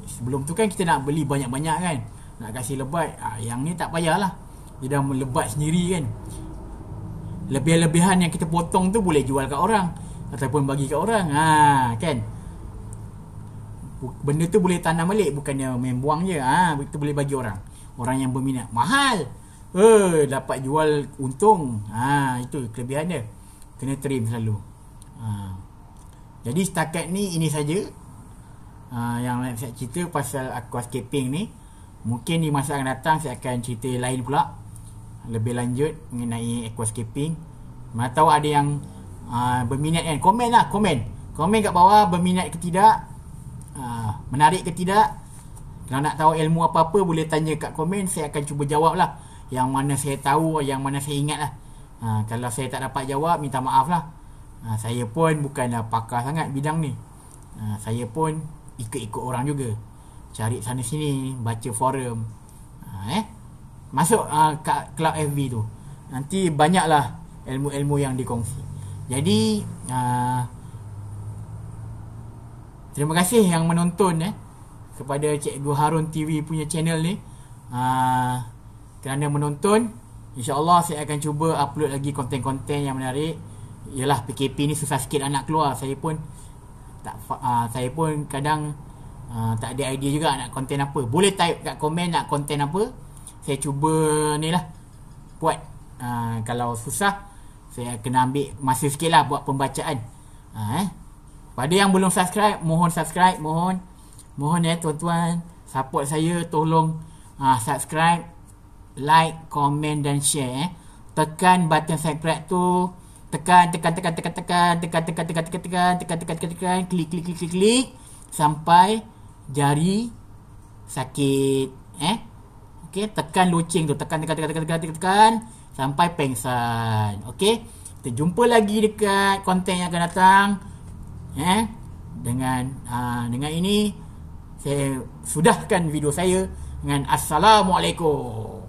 B: sebelum tu kan kita nak beli banyak-banyak kan, nak kasih lebat. Yang ni tak payahlah, dia dah melebat sendiri kan. Lebih-lebihan yang kita potong tu boleh jual kat orang, ataupun bagi kat orang, kan. Benda tu boleh tanam balik, bukannya main buang je. Kita boleh bagi orang yang berminat. Mahal, dapat jual untung. Itu kelebihan dia. Kena trim selalu. Jadi setakat ni ini saja yang saya cerita pasal aquascaping ni. Mungkin di masa akan datang saya akan cerita lain pula, lebih lanjut mengenai aquascaping. Mana tahu ada yang berminat kan. Komen kat bawah, berminat ke tidak, menarik ke tidak. Kalau nak tahu ilmu apa-apa boleh tanya kat komen, saya akan cuba jawab lah. Yang mana saya tahu, yang mana saya ingat lah. Kalau saya tak dapat jawab, minta maaf lah. Saya pun bukanlah pakar sangat bidang ni. Saya pun ikut-ikut orang juga, cari sana sini, baca forum, masuk kat club FB tu, nanti banyaklah ilmu-ilmu yang dikongsi. Jadi terima kasih yang menonton kepada Cikgu Harun TV punya channel ni, kerana menonton. InsyaAllah saya akan cuba upload lagi konten-konten yang menarik. Yalah, PKP ni susah sikit nak keluar. Saya pun kadang tak ada idea juga nak konten apa. Boleh type kat komen nak konten apa, saya cuba ni lah buat. Kalau susah, saya kena ambil masa sikit lah buat pembacaan. Pada yang belum subscribe, mohon subscribe. Mohon tuan-tuan, support saya. Tolong subscribe, like, komen dan share. Tekan button subscribe tu, tekan, klik sampai jari sakit. Okey, tekan loceng tu, tekan sampai pengsan. Okey, kita jumpa lagi dekat konten yang akan datang. Dengan ini saya sudahkan video saya. dengan Assalamualaikum.